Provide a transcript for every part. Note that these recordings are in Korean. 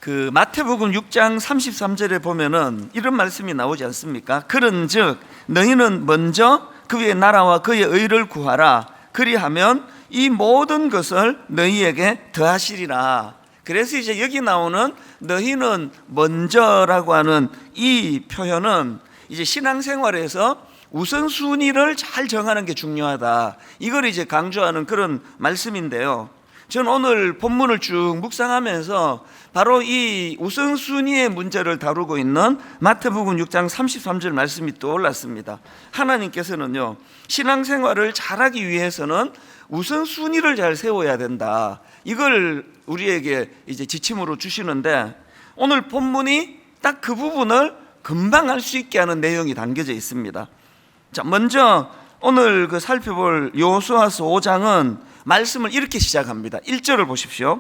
그 마태복음 6장 33절에 보면은 이런 말씀이 나오지 않습니까? 그런즉 너희는 먼저 그의 나라와 그의 의를 구하라. 그리하면 이 모든 것을 너희에게 더하시리라. 그래서 이제 여기 나오는 너희는 먼저라고 하는 이 표현은 이제 신앙생활에서 우선순위를 잘 정하는 게 중요하다, 이걸 이제 강조하는 그런 말씀인데요. 저는 오늘 본문을 쭉 묵상하면서 바로 이 우선순위의 문제를 다루고 있는 마태복음 6장 33절 말씀이 떠올랐습니다. 하나님께서는요, 신앙생활을 잘하기 위해서는 우선순위를 잘 세워야 된다, 이걸 우리에게 이제 지침으로 주시는데, 오늘 본문이 딱 그 부분을 금방 알 수 있게 하는 내용이 담겨져 있습니다. 자, 먼저 오늘 그 살펴볼 여호수아서 5장은 말씀을 이렇게 시작합니다. 1절을 보십시오.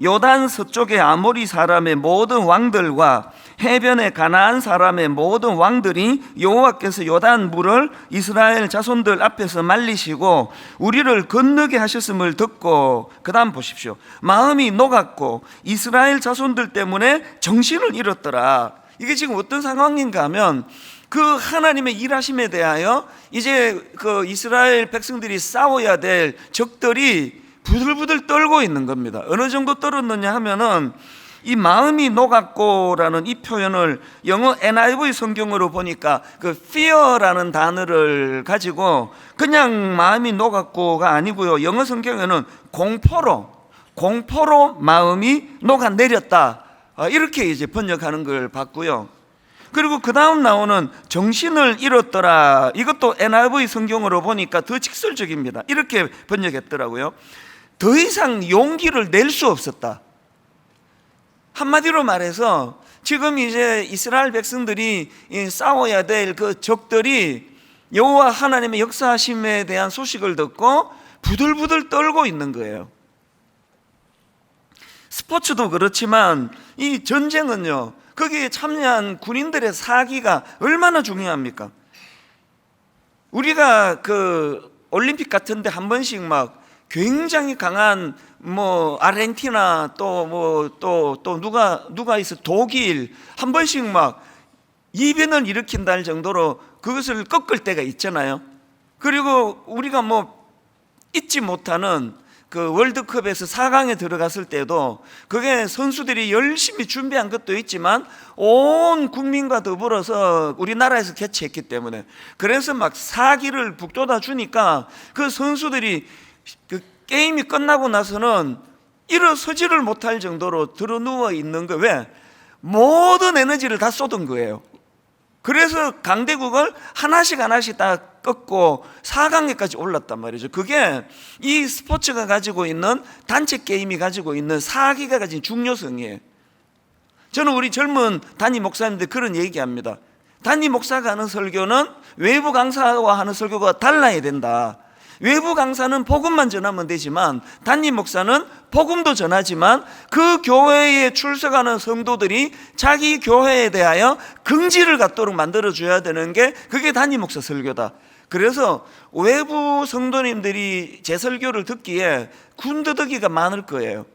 요단 서쪽의 아모리 사람의 모든 왕들과 해변의 가나안 사람의 모든 왕들이 여호와께서 요단 물을 이스라엘 자손들 앞에서 말리시고 우리를 건너게 하셨음을 듣고, 그 다음 보십시오. 마음이 녹았고 이스라엘 자손들 때문에 정신을 잃었더라. 이게 지금 어떤 상황인가 하면, 그 하나님의 일하심에 대하여 이제 그 이스라엘 백성들이 싸워야 될 적들이 부들부들 떨고 있는 겁니다. 어느 정도 떨었느냐 하면은, 이 마음이 녹았고라는 이 표현을 영어 NIV 성경으로 보니까 그 fear라는 단어를 가지고 그냥 마음이 녹았고가 아니고요, 영어 성경에는 공포로 마음이 녹아내렸다, 이렇게 이제 번역하는 걸 봤고요. 그리고 그 다음 나오는 정신을 잃었더라, 이것도 NIV 성경으로 보니까 더 직설적입니다. 이렇게 번역했더라고요. 더 이상 용기를 낼 수 없었다. 한마디로 말해서 지금 이제 이스라엘 백성들이 싸워야 될 그 적들이 여호와 하나님의 역사하심에 대한 소식을 듣고 부들부들 떨고 있는 거예요. 스포츠도 그렇지만 이 전쟁은요, 거기에 참여한 군인들의 사기가 얼마나 중요합니까? 우리가 그 올림픽 같은데 한 번씩 막 굉장히 강한 뭐 아르헨티나 또 누가 있어, 독일 한 번씩 막 이변을 일으킨다 할 정도로 그것을 꺾을 때가 있잖아요. 그리고 우리가 뭐 잊지 못하는 그 월드컵에서 4강에 들어갔을 때도 그게 선수들이 열심히 준비한 것도 있지만 온 국민과 더불어서 우리나라에서 개최했기 때문에, 그래서 막 사기를 북돋아 주니까 그 선수들이 그 게임이 끝나고 나서는 일어서지를 못할 정도로 드러누워 있는 거예요. 왜? 모든 에너지를 다 쏟은 거예요. 그래서 강대국을 하나씩 다 꺾고 4강에까지 올랐단 말이죠. 그게 이 스포츠가 가지고 있는, 단체 게임이 가지고 있는 사기가 가진 중요성이에요. 저는 우리 젊은 담임 목사님들 그런 얘기합니다. 담임 목사가 하는 설교는 외부 강사와 하는 설교가 달라야 된다. 외부 강사는 복음만 전하면 되지만 담임 목사는 복음도 전하지만 그 교회에 출석하는 성도들이 자기 교회에 대하여 긍지를 갖도록 만들어줘야 되는 게, 그게 담임 목사 설교다. 그래서 외부 성도님들이 제 설교를 듣기에 군더더기가 많을 거예요.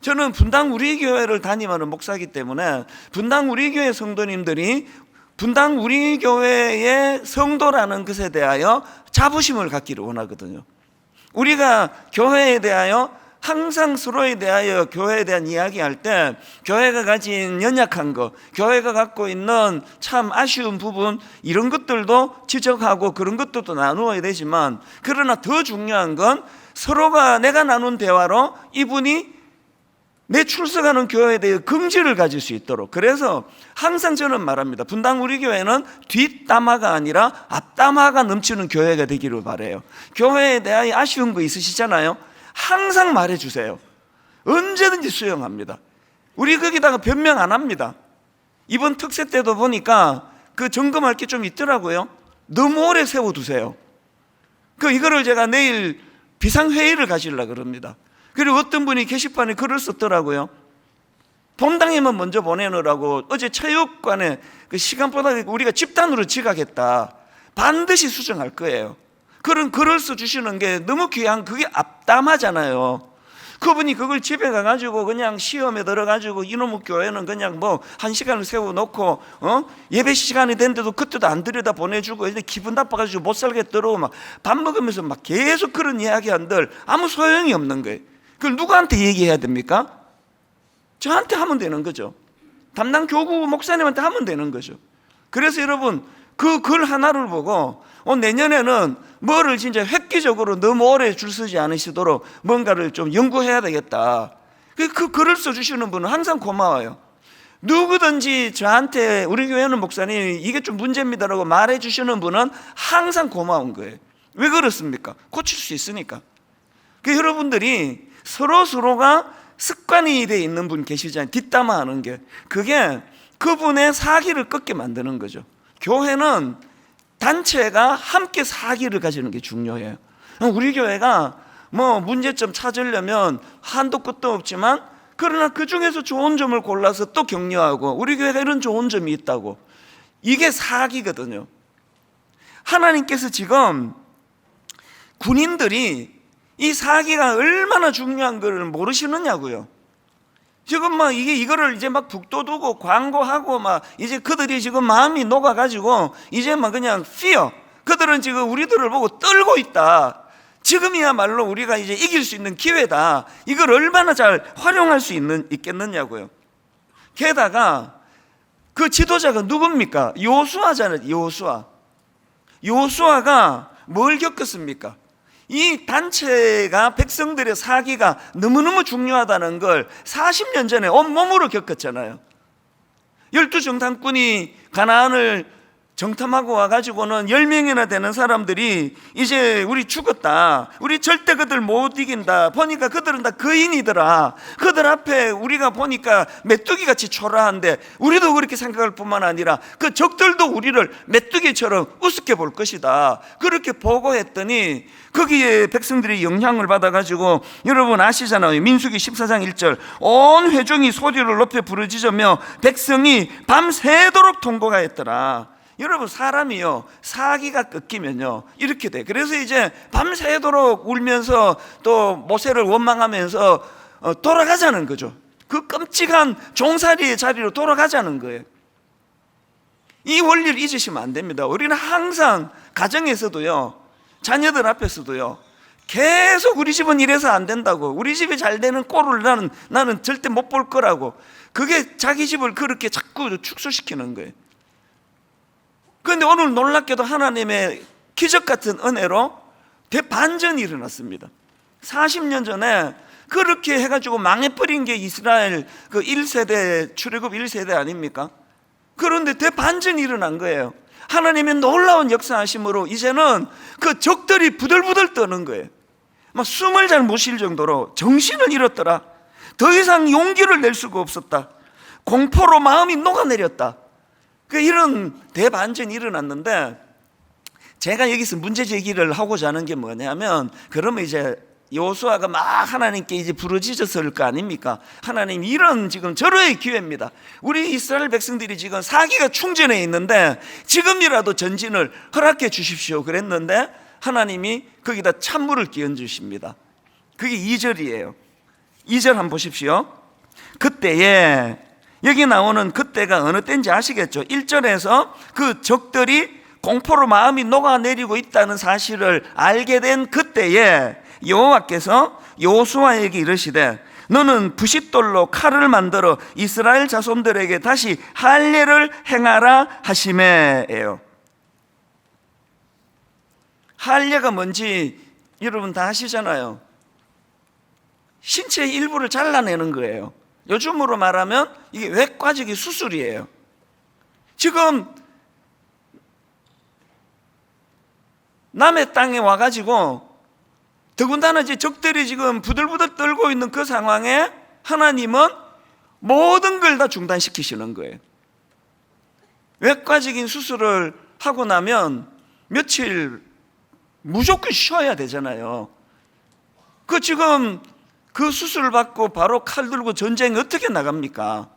저는 분당 우리 교회를 담임하는 목사이기 때문에 분당 우리 교회 성도님들이 분당 우리 교회의 성도라는 것에 대하여 자부심을 갖기를 원하거든요. 우리가 교회에 대하여 항상 서로에 대하여 교회에 대한 이야기할 때 교회가 가진 연약한 것, 교회가 갖고 있는 참 아쉬운 부분, 이런 것들도 지적하고 그런 것들도 나누어야 되지만, 그러나 더 중요한 건 서로가 내가 나눈 대화로 이분이 내 출석하는 교회에 대해 긍지를 가질 수 있도록. 그래서 항상 저는 말합니다. 분당 우리 교회는 뒷담화가 아니라 앞담화가 넘치는 교회가 되기를 바라요. 교회에 대하여 아쉬운 거 있으시잖아요. 항상 말해주세요. 언제든지 수용합니다. 우리 거기다가 변명 안 합니다. 이번 특세 때도 보니까 그 점검할 게 좀 있더라고요. 너무 오래 세워두세요. 이거를 제가 내일 비상회의를 가지려고 그럽니다. 그리고 어떤 분이 게시판에 글을 썼더라고요. 본당에만 먼저 보내느라고 어제 체육관에 그 시간보다 우리가 집단으로 지각했다. 반드시 수정할 거예요. 그런 글을 써주시는 게 너무 귀한, 그게 앞담하잖아요. 그분이 그걸 집에 가가지고 그냥 시험에 들어가지고 이놈의 교회는 그냥 뭐 1시간을 세워놓고 예배 시간이 됐는데도 그때도 안 들여다 보내주고 기분 나빠가지고 못 살겠더라고 막 밥 먹으면서 막 계속 그런 이야기 한들 아무 소용이 없는 거예요. 그걸 누구한테 얘기해야 됩니까? 저한테 하면 되는 거죠. 담당 교구 목사님한테 하면 되는 거죠. 그래서 여러분 그 글 하나를 보고 내년에는 뭐를 진짜 획기적으로 너무 오래 줄 서지 않으시도록 뭔가를 좀 연구해야 되겠다. 그 글을 써주시는 분은 항상 고마워요. 누구든지 저한테 우리 교회는 목사님 이게 좀 문제입니다라고 말해 주시는 분은 항상 고마운 거예요. 왜 그렇습니까? 고칠 수 있으니까. 여러분들이 서로가 습관이 돼 있는 분 계시잖아요. 뒷담화하는 게. 그게 그분의 사기를 꺾게 만드는 거죠. 교회는 단체가 함께 사기를 가지는 게 중요해요. 우리 교회가 뭐 문제점 찾으려면 한도 끝도 없지만 그러나 그 중에서 좋은 점을 골라서 또 격려하고 우리 교회가 이런 좋은 점이 있다고. 이게 사기거든요. 하나님께서 지금 군인들이 이 사기가 얼마나 중요한 걸 모르시느냐고요. 지금 막 이거를 이제 막 북돋우고 광고하고 막 이제 그들이 지금 마음이 녹아가지고 이제 막 그냥 fear. 그들은 지금 우리들을 보고 떨고 있다. 지금이야말로 우리가 이제 이길 수 있는 기회다. 이걸 얼마나 잘 활용할 수 있겠느냐고요. 게다가 그 지도자가 누굽니까? 요수아잖아요. 요수아가 뭘 겪었습니까? 이 단체가 백성들의 사기가 너무너무 중요하다는 걸 40년 전에 온몸으로 겪었잖아요. 12정탐꾼이 가나안을 정탐하고 와가지고는 10명이나 되는 사람들이 이제 우리 죽었다, 우리 절대 그들 못 이긴다, 보니까 그들은 다 거인이더라, 그들 앞에 우리가 보니까 메뚜기같이 초라한데 우리도 그렇게 생각할 뿐만 아니라 그 적들도 우리를 메뚜기처럼 우습게 볼 것이다, 그렇게 보고했더니 거기에 백성들이 영향을 받아가지고 여러분 아시잖아요. 민수기 14장 1절 온 회중이 소리를 높여 부르짖으며 백성이 밤새도록 통곡하였더라. 여러분 사람이요 사기가 꺾이면요 이렇게 돼. 그래서 이제 밤새도록 울면서 또 모세를 원망하면서 돌아가자는 거죠. 그 끔찍한 종살이의 자리로 돌아가자는 거예요. 이 원리를 잊으시면 안 됩니다. 우리는 항상 가정에서도요, 자녀들 앞에서도요, 계속 우리 집은 이래서 안 된다고, 우리 집이 잘 되는 꼴을 나는 절대 못 볼 거라고, 그게 자기 집을 그렇게 자꾸 축소시키는 거예요. 그런데 오늘 놀랍게도 하나님의 기적 같은 은혜로 대반전이 일어났습니다. 40년 전에 그렇게 해가지고 망해버린 게 이스라엘 그 1세대 출애굽 1세대 아닙니까? 그런데 대반전이 일어난 거예요. 하나님의 놀라운 역사하심으로 이제는 그 적들이 부들부들 떠는 거예요. 막 숨을 잘 못 쉴 정도로 정신을 잃었더라. 더 이상 용기를 낼 수가 없었다. 공포로 마음이 녹아내렸다. 이런 대반전이 일어났는데, 제가 여기서 문제 제기를 하고자 하는 게 뭐냐면, 그러면 이제 요수아가 막 하나님께 이제 부르짖었을 거 아닙니까? 하나님, 이런 지금 절호의 기회입니다. 우리 이스라엘 백성들이 지금 사기가 충전해 있는데 지금이라도 전진을 허락해 주십시오 그랬는데 하나님이 거기다 찬물을 끼얹어 주십니다. 그게 2절이에요 2절 한번 보십시오. 그때에, 여기 나오는 그때가 어느 때인지 아시겠죠? 1절에서 그 적들이 공포로 마음이 녹아내리고 있다는 사실을 알게 된 그때에 여호와께서 요수아에게 이르시되 너는 부싯돌로 칼을 만들어 이스라엘 자손들에게 다시 할례를 행하라 하시매예요. 할례가 뭔지 여러분 다 아시잖아요. 신체의 일부를 잘라내는 거예요. 요즘으로 말하면 이게 외과적인 수술이에요. 지금 남의 땅에 와가지고 더군다나 이제 적들이 지금 부들부들 떨고 있는 그 상황에 하나님은 모든 걸 다 중단시키시는 거예요. 외과적인 수술을 하고 나면 며칠 무조건 쉬어야 되잖아요. 지금 그 수술을 받고 바로 칼 들고 전쟁에 어떻게 나갑니까?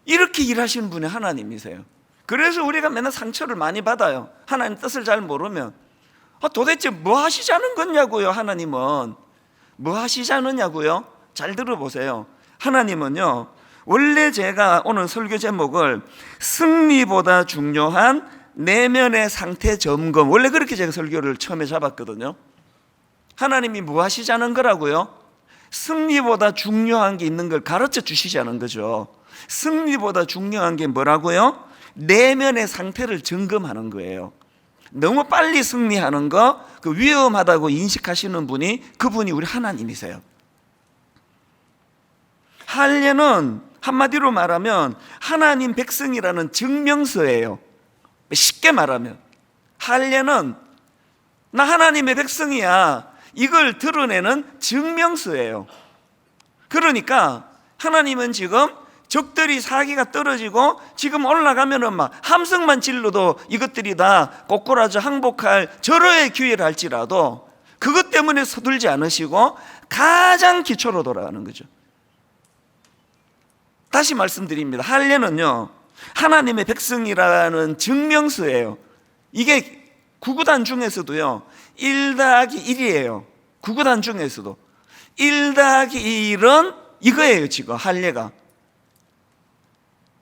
이렇게 일하시는 분이 하나님이세요. 그래서 우리가 맨날 상처를 많이 받아요. 하나님 뜻을 잘 모르면. 도대체 뭐 하시자는 거냐고요. 하나님은 뭐 하시자느냐고요? 잘 들어보세요. 하나님은요, 원래 제가 오늘 설교 제목을 승리보다 중요한 내면의 상태 점검, 원래 그렇게 제가 설교를 처음에 잡았거든요. 하나님이 뭐 하시자는 거라고요? 승리보다 중요한 게 있는 걸 가르쳐 주시자는 거죠. 승리보다 중요한 게 뭐라고요? 내면의 상태를 점검하는 거예요. 너무 빨리 승리하는 거, 그 위험하다고 인식하시는 분이, 그분이 우리 하나님이세요. 할례는 한마디로 말하면 하나님 백성이라는 증명서예요. 쉽게 말하면 할례는 나 하나님의 백성이야, 이걸 드러내는 증명서예요. 그러니까 하나님은 지금 적들이 사기가 떨어지고 지금 올라가면은 막 함성만 질러도 이것들이 다 꼬꾸라져 항복할 절호의 기회를 할지라도 그것 때문에 서둘지 않으시고 가장 기초로 돌아가는 거죠. 다시 말씀드립니다. 할례는요, 하나님의 백성이라는 증명서예요. 이게 구구단 중에서도요 1-1이에요. 구구단 중에서도 1-1은 이거예요. 지금 할례가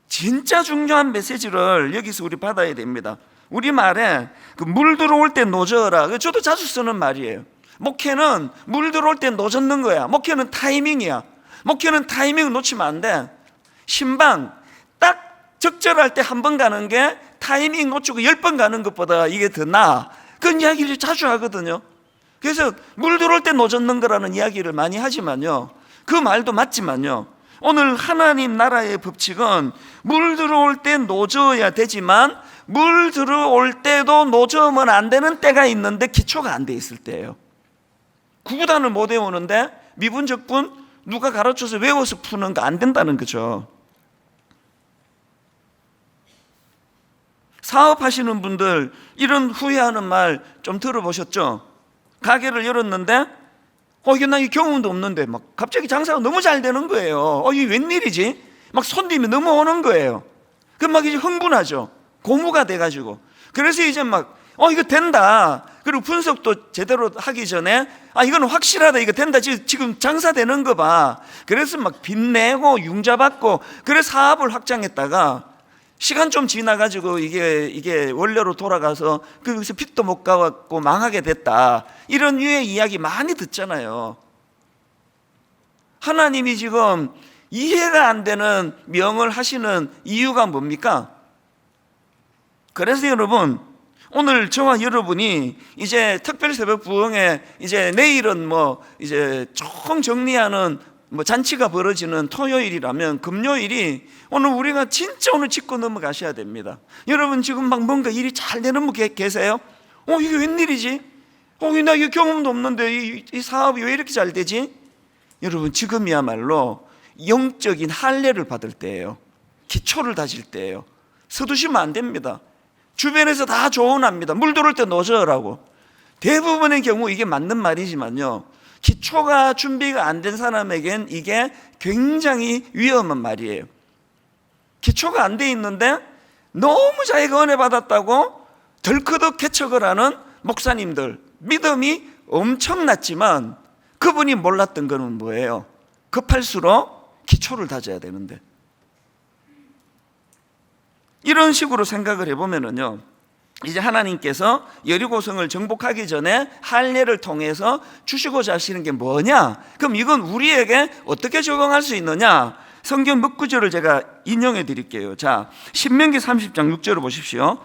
진짜 중요한 메시지를 여기서 우리 받아야 됩니다. 우리말에 그 물 들어올 때 노져라, 저도 자주 쓰는 말이에요. 목회는 물 들어올 때 노젓는 거야. 목회는 타이밍이야. 목회는 타이밍을 놓치면 안 돼. 신방 딱 적절할 때 한 번 가는 게 타이밍 놓치고 10번 가는 것보다 이게 더 나아. 그런 이야기를 자주 하거든요. 그래서 물 들어올 때 노젓는 거라는 이야기를 많이 하지만요, 그 말도 맞지만요, 오늘 하나님 나라의 법칙은 물 들어올 때 노져야 되지만 물 들어올 때도 노져면 안 되는 때가 있는데 기초가 안 돼 있을 때예요. 구구단을 못 외우는데 미분적분 누가 가르쳐서 외워서 푸는 거 안 된다는 거죠. 사업하시는 분들 이런 후회하는 말 좀 들어보셨죠? 가게를 열었는데 이게 나 이 경험도 없는데 막 갑자기 장사가 너무 잘 되는 거예요. 이게 웬일이지? 막 손님이 너무 오는 거예요. 그럼 막 이제 흥분하죠. 고무가 돼가지고. 그래서 이제 막 이거 된다. 그리고 분석도 제대로 하기 전에 이거는 확실하다, 이거 된다, 지금 장사되는 거 봐. 그래서 막 빚내고 융자받고, 그래서 사업을 확장했다가 시간 좀 지나가지고 이게 원래로 돌아가서 거기서 빚도 못 갚고 망하게 됐다, 이런 류의 이야기 많이 듣잖아요. 하나님이 지금 이해가 안 되는 명을 하시는 이유가 뭡니까? 그래서 여러분, 오늘 저와 여러분이 이제 특별 새벽 부흥회 이제 내일은 뭐 이제 총 정리하는 잔치가 벌어지는 토요일이라면 금요일이 오늘 우리가 진짜 오늘 짚고 넘어가셔야 됩니다. 여러분 지금 막 뭔가 일이 잘 되는 분 계세요? 이게 웬일이지? 나 이거 경험도 없는데 이 사업이 왜 이렇게 잘 되지? 여러분 지금이야말로 영적인 할례를 받을 때예요. 기초를 다질 때예요. 서두시면 안 됩니다. 주변에서 다 조언합니다. 물 들어올 때 노져라고. 대부분의 경우 이게 맞는 말이지만요, 기초가 준비가 안 된 사람에겐 이게 굉장히 위험한 말이에요. 기초가 안 돼 있는데 너무 자기가 은혜 받았다고 덜커덕 개척을 하는 목사님들, 믿음이 엄청났지만 그분이 몰랐던 거는 뭐예요? 급할수록 기초를 다져야 되는데. 이런 식으로 생각을 해보면은요, 이제 하나님께서 여리고성을 정복하기 전에 할례를 통해서 주시고자 하시는 게 뭐냐? 그럼 이건 우리에게 어떻게 적용할 수 있느냐? 성경 몇 구절을 제가 인용해 드릴게요. 자, 신명기 30장 6절을 보십시오.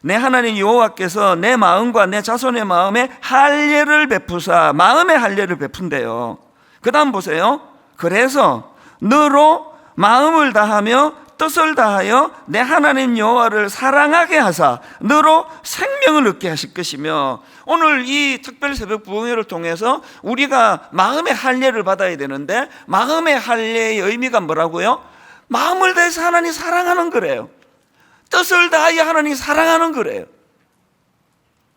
내 하나님 여호와께서 내 마음과 내 자손의 마음에 할례를 베푸사, 마음의 할례를 베푼대요. 그 다음 보세요. 그래서 너로 마음을 다하며 뜻을 다하여 내 하나님 여호와를 사랑하게 하사 너로 생명을 얻게 하실 것이며, 오늘 이 특별 새벽 부흥회를 통해서 우리가 마음의 할례를 받아야 되는데, 마음의 할례의 의미가 뭐라고요? 마음을 다해서 하나님 사랑하는 거래요. 뜻을 다하여 하나님 사랑하는 거래요.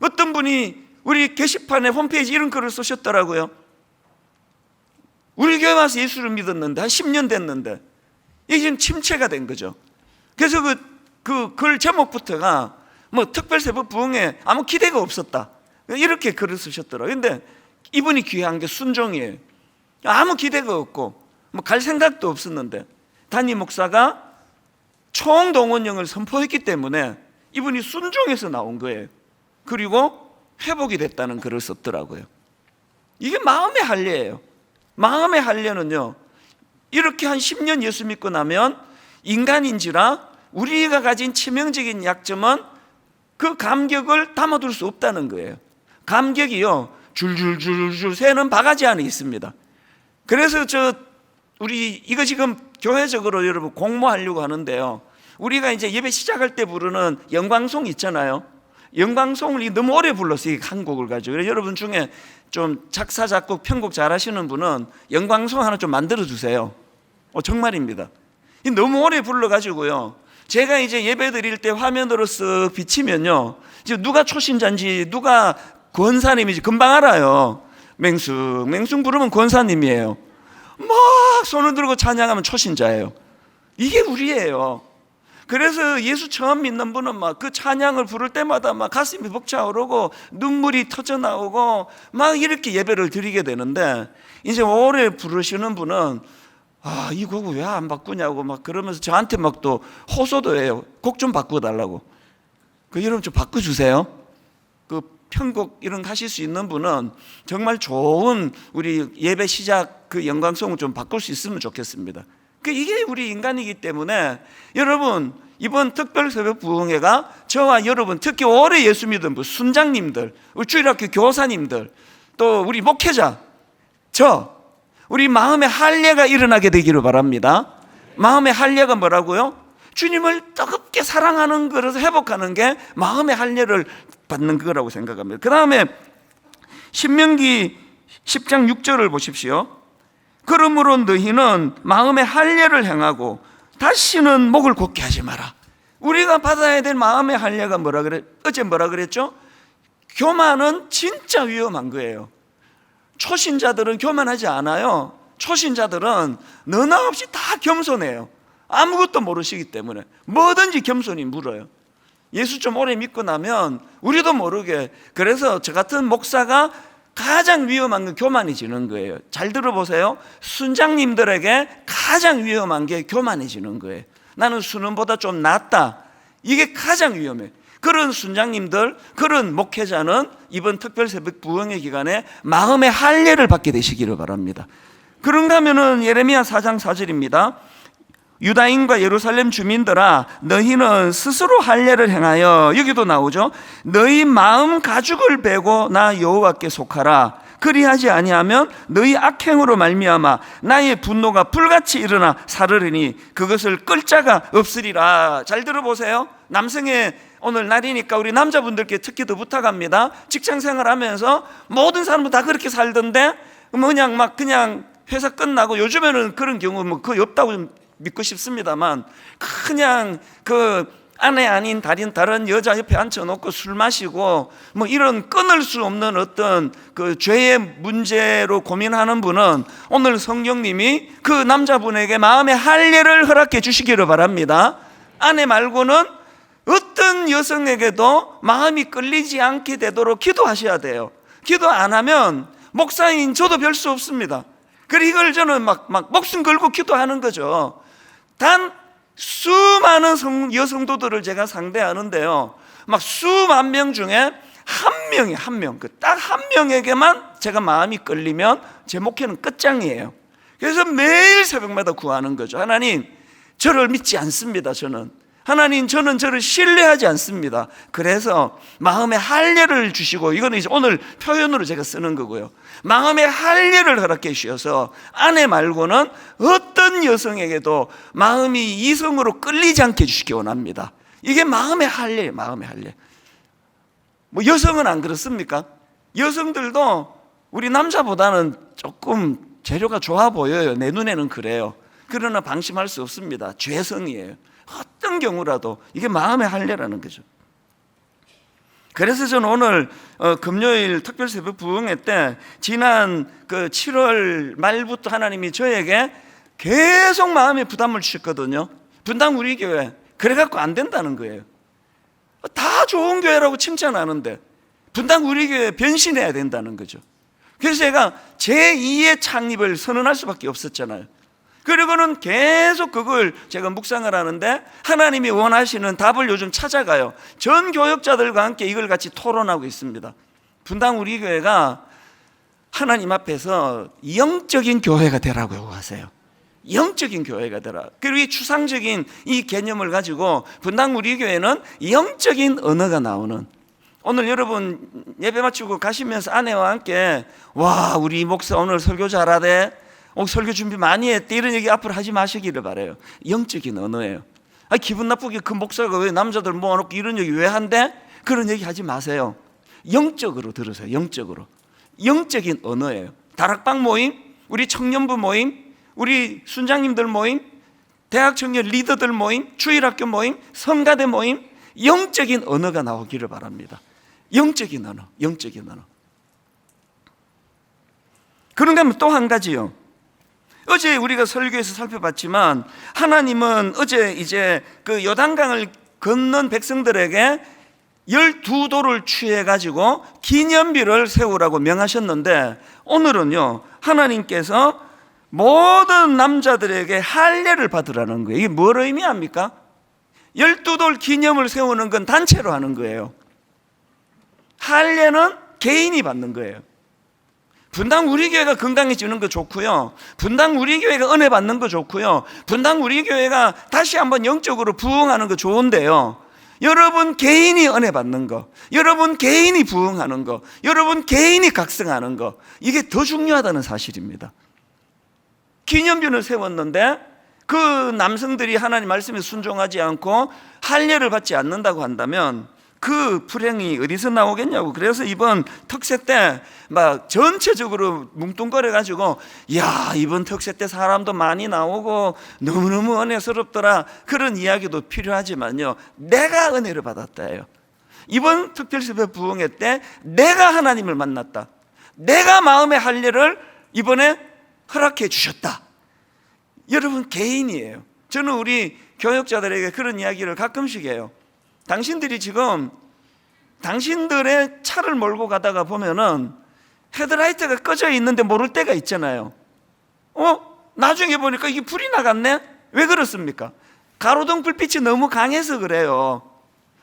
어떤 분이 우리 게시판에 홈페이지 이런 글을 쓰셨더라고요. 우리 교회 와서 예수를 믿었는데 한 10년 됐는데 이게 지금 침체가 된 거죠. 그래서 그 글 제목부터가 뭐 특별 새벽 부흥에 아무 기대가 없었다, 이렇게 글을 쓰셨더라고요. 근데 이분이 귀한 게 순종이에요. 아무 기대가 없고 뭐 갈 생각도 없었는데 담임 목사가 총동원령을 선포했기 때문에 이분이 순종해서 나온 거예요. 그리고 회복이 됐다는 글을 썼더라고요. 이게 마음의 할례예요. 마음의 할례는요, 이렇게 한 10년 예수 믿고 나면 인간인지라 우리가 가진 치명적인 약점은 그 감격을 담아둘 수 없다는 거예요. 감격이요, 줄줄줄줄 새는 바가지 안에 있습니다. 그래서 우리 이거 지금 교회적으로 여러분 공모하려고 하는데요, 우리가 이제 예배 시작할 때 부르는 영광송 있잖아요. 영광송을 너무 오래 불렀어요, 이 한 곡을 가지고. 그래서 여러분 중에 좀 작사 작곡 편곡 잘하시는 분은 영광송 하나 좀 만들어 주세요. 정말입니다. 너무 오래 불러가지고요, 제가 이제 예배 드릴 때 화면으로 쓱 비치면요, 이제 누가 초신자인지 누가 권사님인지 금방 알아요. 맹숭 부르면 권사님이에요. 막 손을 들고 찬양하면 초신자예요. 이게 우리예요. 그래서 예수 처음 믿는 분은 막 그 찬양을 부를 때마다 막 가슴이 벅차오르고 눈물이 터져 나오고 막 이렇게 예배를 드리게 되는데, 이제 오래 부르시는 분은 이 곡을 왜 안 바꾸냐고 막 그러면서 저한테 막 또 호소도 해요. 곡 좀 바꿔달라고. 여러분 좀 바꿔주세요. 그 편곡 이런 거 하실 수 있는 분은 정말 좋은 우리 예배 시작 그 영광송을 좀 바꿀 수 있으면 좋겠습니다. 이게 우리 인간이기 때문에 여러분, 이번 특별 새벽 부흥회가 저와 여러분, 특히 오래 예수 믿은 분, 순장님들, 우리 주일학교 교사님들, 또 우리 목회자, 우리 마음의 할례가 일어나게 되기를 바랍니다. 마음의 할례가 뭐라고요? 주님을 뜨겁게 사랑하는 것을 회복하는 게 마음의 할례를 받는 거라고 생각합니다. 그 다음에 신명기 10장 6절을 보십시오. 그러므로 너희는 마음의 할례를 행하고 다시는 목을 곧게 하지 마라. 우리가 받아야 될 마음의 할례가 어제 뭐라 그랬죠? 교만은 진짜 위험한 거예요. 초신자들은 교만하지 않아요. 초신자들은 너나 없이 다 겸손해요. 아무것도 모르시기 때문에 뭐든지 겸손히 물어요. 예수 좀 오래 믿고 나면 우리도 모르게, 그래서 저 같은 목사가 가장 위험한 건 교만해지는 거예요. 잘 들어보세요. 순장님들에게 가장 위험한 게 교만해지는 거예요. 나는 수능보다 좀 낫다, 이게 가장 위험해. 그런 순장님들, 그런 목회자는 이번 특별 새벽 부흥회 기간에 마음의 할례를 받게 되시기를 바랍니다. 그런가 하면은 예레미야 4장 4절입니다. 유다인과 예루살렘 주민들아, 너희는 스스로 할례를 행하여, 여기도 나오죠, 너희 마음 가죽을 베고 나 여호와께 속하라. 그리하지 아니하면 너희 악행으로 말미암아 나의 분노가 불같이 일어나 사르르니 그것을 끌 자가 없으리라. 잘 들어보세요. 남성의 오늘 날이니까 우리 남자분들께 특히 더 부탁합니다. 직장생활하면서 모든 사람은 다 그렇게 살던데 그냥 회사 끝나고, 요즘에는 그런 경우 거의 없다고 믿고 싶습니다만, 그냥 아내 아닌 다른 여자 옆에 앉혀놓고 술 마시고 이런 끊을 수 없는 어떤 죄의 문제로 고민하는 분은 오늘 성령님이 그 남자분에게 마음의 할례를 허락해 주시기를 바랍니다. 아내 말고는 어떤 여성에게도 마음이 끌리지 않게 되도록 기도하셔야 돼요. 기도 안 하면 목사인 저도 별 수 없습니다. 그리고 이걸 저는 막 목숨 걸고 기도하는 거죠. 단 수많은 여성도들을 제가 상대하는데요, 수만 명 중에 한 명, 딱 한 명에게만 제가 마음이 끌리면 제 목회는 끝장이에요. 그래서 매일 새벽마다 구하는 거죠. 하나님, 저를 믿지 않습니다. 하나님, 저는 저를 신뢰하지 않습니다. 그래서 마음의 할례를 주시고, 이거는 이제 오늘 표현으로 제가 쓰는 거고요, 마음의 할례를 허락해 주셔서 아내 말고는 어떤 여성에게도 마음이 이성으로 끌리지 않게 해주시기 원합니다. 이게 마음의 할례예요. 마음의 할례. 여성은 안 그렇습니까? 여성들도 우리 남자보다는 조금 재료가 좋아 보여요. 내 눈에는 그래요. 그러나 방심할 수 없습니다. 죄성이에요. 어떤 경우라도 이게 마음의 할례라는 거죠. 그래서 저는 오늘 금요일 특별 새벽 부흥회 때 지난 7월 말부터 하나님이 저에게 계속 마음에 부담을 주셨거든요. 분당 우리 교회 그래갖고 안 된다는 거예요. 다 좋은 교회라고 칭찬하는데 분당 우리 교회 변신해야 된다는 거죠. 그래서 제가 제2의 창립을 선언할 수밖에 없었잖아요. 그리고는 계속 그걸 제가 묵상을 하는데 하나님이 원하시는 답을 요즘 찾아가요. 전 교역자들과 함께 이걸 같이 토론하고 있습니다. 분당 우리 교회가 하나님 앞에서 영적인 교회가 되라고 하세요. 영적인 교회가 되라. 그리고 이 추상적인 이 개념을 가지고 분당 우리 교회는 영적인 언어가 나오는, 오늘 여러분 예배 마치고 가시면서 아내와 함께 와 우리 목사 오늘 설교 잘하대, 설교 준비 많이 했대, 이런 얘기 앞으로 하지 마시기를 바라요. 영적인 언어예요. 기분 나쁘게 그 목사가 왜 남자들 모아놓고 이런 얘기 왜 한대? 그런 얘기 하지 마세요. 영적으로 들으세요. 영적으로. 영적인 언어예요. 다락방 모임, 우리 청년부 모임, 우리 순장님들 모임, 대학 청년 리더들 모임, 주일학교 모임, 성가대 모임, 영적인 언어가 나오기를 바랍니다. 영적인 언어, 영적인 언어. 그런가 하면 또 한 가지요. 어제 우리가 설교에서 살펴봤지만 하나님은 어제 이제 그 요단강을 건넌 백성들에게 12도를 취해가지고 기념비를 세우라고 명하셨는데 오늘은요 하나님께서 모든 남자들에게 할례를 받으라는 거예요. 이게 뭘 의미합니까? 12돌 기념을 세우는 건 단체로 하는 거예요. 할례는 개인이 받는 거예요. 분당 우리 교회가 건강해지는 거 좋고요, 분당 우리 교회가 은혜 받는 거 좋고요, 분당 우리 교회가 다시 한번 영적으로 부흥하는 거 좋은데요, 여러분 개인이 은혜 받는 거, 여러분 개인이 부흥하는 거, 여러분 개인이 각성하는 거, 이게 더 중요하다는 사실입니다. 기념비를 세웠는데 그 남성들이 하나님 말씀에 순종하지 않고 할례를 받지 않는다고 한다면 그 불행이 어디서 나오겠냐고. 그래서 이번 특세 때 막 전체적으로 뭉뚱거려 가지고 야 이번 특세 때 사람도 많이 나오고 너무너무 은혜스럽더라, 그런 이야기도 필요하지만요, 내가 은혜를 받았다예요. 이번 특별새벽 부흥회 때 내가 하나님을 만났다, 내가 마음의 할례를 이번에 허락해 주셨다. 여러분 개인이에요. 저는 우리 교역자들에게 그런 이야기를 가끔씩 해요. 당신들이 지금 당신들의 차를 몰고 가다가 보면은 헤드라이트가 꺼져 있는데 모를 때가 있잖아요. 나중에 보니까 이게 불이 나갔네? 왜 그렇습니까? 가로등 불빛이 너무 강해서 그래요.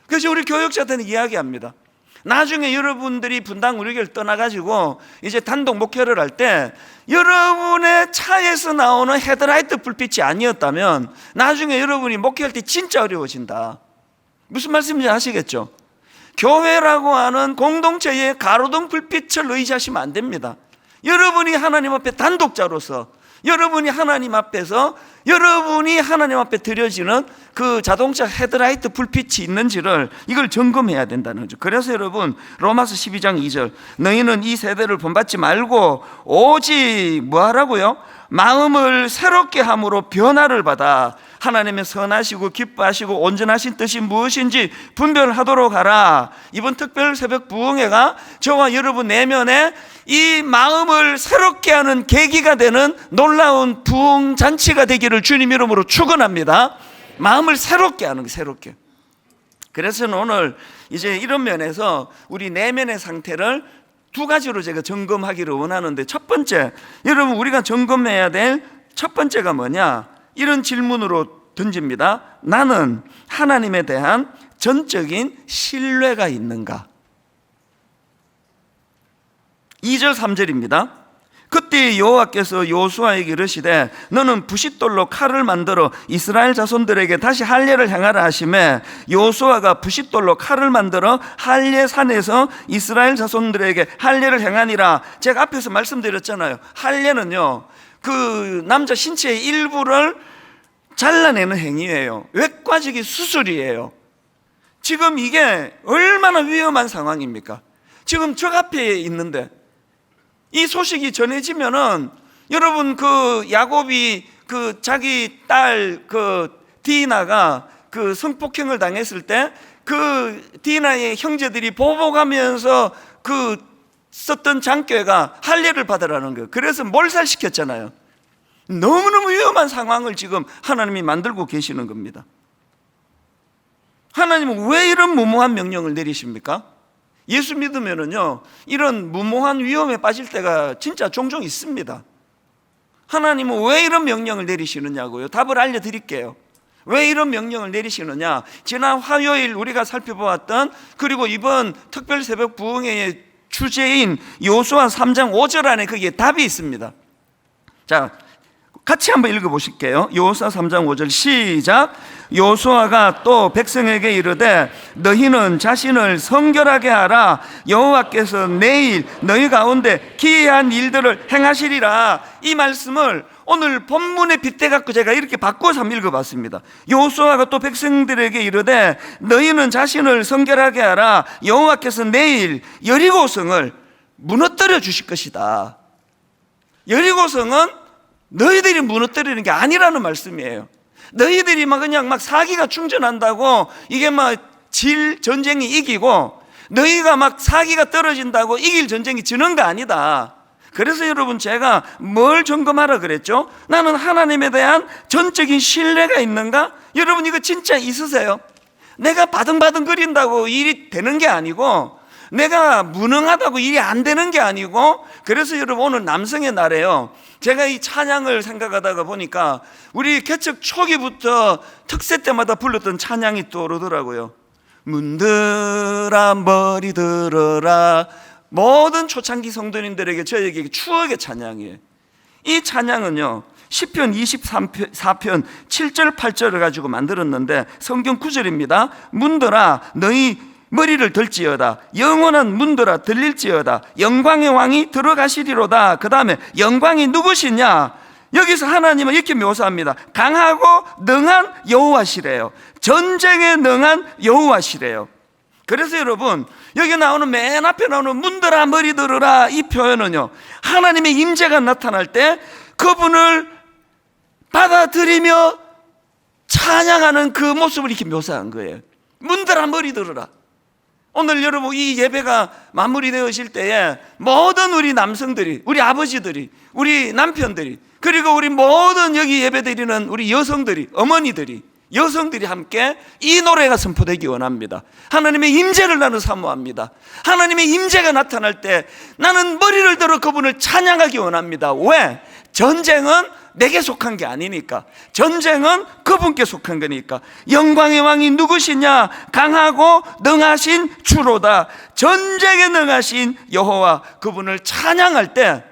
그래서 우리 교역자들은 이야기합니다. 나중에 여러분들이 분당 우리교회를 떠나가지고 이제 단독 목회를 할 때 여러분의 차에서 나오는 헤드라이트 불빛이 아니었다면 나중에 여러분이 목회할 때 진짜 어려워진다. 무슨 말씀인지 아시겠죠? 교회라고 하는 공동체의 가로등 불빛을 의지하시면 안 됩니다. 여러분이 하나님 앞에 단독자로서, 여러분이 하나님 앞에서 여러분이 하나님 앞에 드려지는 그 자동차 헤드라이트 불빛이 있는지를 이걸 점검해야 된다는 거죠. 그래서 여러분 로마서 12장 2절, 너희는 이 세대를 본받지 말고 오직 뭐 하라고요? 마음을 새롭게 함으로 변화를 받아 하나님의 선하시고 기뻐하시고 온전하신 뜻이 무엇인지 분별하도록 하라. 이번 특별 새벽 부흥회가 저와 여러분 내면에 이 마음을 새롭게 하는 계기가 되는 놀라운 부흥 잔치가 되기를 주님 이름으로 축원합니다. 마음을 새롭게 하는 게 새롭게. 그래서 오늘 이제 이런 면에서 우리 내면의 상태를 두 가지로 제가 점검하기를 원하는데, 첫 번째, 여러분 우리가 점검해야 될 첫 번째가 뭐냐? 이런 질문으로 던집니다. 나는 하나님에 대한 전적인 신뢰가 있는가? 2절 3절입니다. 그때 여호와께서 여호수아에게 이르시되 너는 부싯돌로 칼을 만들어 이스라엘 자손들에게 다시 할례를 행하라 하시매 여호수아가 부싯돌로 칼을 만들어 할례산에서 이스라엘 자손들에게 할례를 행하니라. 제가 앞에서 말씀드렸잖아요. 할례는요 그 남자 신체의 일부를 잘라내는 행위예요. 외과적인 수술이에요. 지금 이게 얼마나 위험한 상황입니까? 지금 저 앞에 있는데 이 소식이 전해지면은 여러분 그 야곱이 그 자기 딸 그 디나가 그 성폭행을 당했을 때 그 디나의 형제들이 보복하면서 그 썼던 장궤가 할례를 받으라는 거예요. 그래서 몰살시켰잖아요. 너무너무 위험한 상황을 지금 하나님이 만들고 계시는 겁니다. 하나님은 왜 이런 무모한 명령을 내리십니까? 예수 믿으면은요, 이런 무모한 위험에 빠질 때가 진짜 종종 있습니다. 하나님은 왜 이런 명령을 내리시느냐고요? 답을 알려드릴게요. 왜 이런 명령을 내리시느냐? 지난 화요일 우리가 살펴보았던, 그리고 이번 특별 새벽 부흥회의 주제인 여호수아 3장 5절 안에 거기에 답이 있습니다. 자, 같이 한번 읽어보실게요. 여호수아 3장 5절 시작. 여호수아가 또 백성에게 이르되 너희는 자신을 성결하게 하라. 여호와께서 내일 너희 가운데 기이한 일들을 행하시리라. 이 말씀을 오늘 본문에 빗대 갖고 제가 이렇게 바꿔서 한번 읽어봤습니다. 여호수아가 또 백성들에게 이르되 너희는 자신을 성결하게 하라. 여호와께서 내일 여리고성을 무너뜨려 주실 것이다. 여리고성은 너희들이 무너뜨리는 게 아니라는 말씀이에요. 너희들이 그냥 사기가 충전한다고 이게 전쟁이 이기고, 너희가 사기가 떨어진다고 이길 전쟁이 지는 거 아니다. 그래서 여러분, 제가 뭘 점검하라 그랬죠? 나는 하나님에 대한 전적인 신뢰가 있는가? 여러분, 이거 진짜 있으세요? 내가 바등바등 거린다고 일이 되는 게 아니고, 내가 무능하다고 일이 안 되는 게 아니고. 그래서 여러분, 오늘 남성의 날에요, 제가 이 찬양을 생각하다가 보니까 우리 개척 초기부터 특세 때마다 불렀던 찬양이 떠오르더라고요. 문들아 머리 들어라. 모든 초창기 성도님들에게, 저에게 추억의 찬양이에요. 이 찬양은요, 시편 24편 7절 8절을 가지고 만들었는데 성경 9절입니다. 문들아 너희 머리를 들지어다. 영원한 문들아 들릴지어다. 영광의 왕이 들어가시리로다. 그 다음에 영광이 누구시냐? 여기서 하나님은 이렇게 묘사합니다. 강하고 능한 여호와시래요. 전쟁에 능한 여호와시래요. 그래서 여러분, 여기 나오는 맨 앞에 나오는 문들아 머리 들으라, 이 표현은요, 하나님의 임재가 나타날 때 그분을 받아들이며 찬양하는 그 모습을 이렇게 묘사한 거예요. 문들아 머리 들으라. 오늘 여러분, 이 예배가 마무리되어질 때에 모든 우리 남성들이, 우리 아버지들이, 우리 남편들이, 그리고 우리 모든 여기 예배드리는 우리 여성들이, 어머니들이, 여성들이 함께 이 노래가 선포되기 원합니다. 하나님의 임재를 나는 사모합니다. 하나님의 임재가 나타날 때 나는 머리를 들어 그분을 찬양하기 원합니다. 왜? 전쟁은 내게 속한 게 아니니까. 전쟁은 그분께 속한 거니까. 영광의 왕이 누구시냐? 강하고 능하신 주로다. 전쟁에 능하신 여호와, 그분을 찬양할 때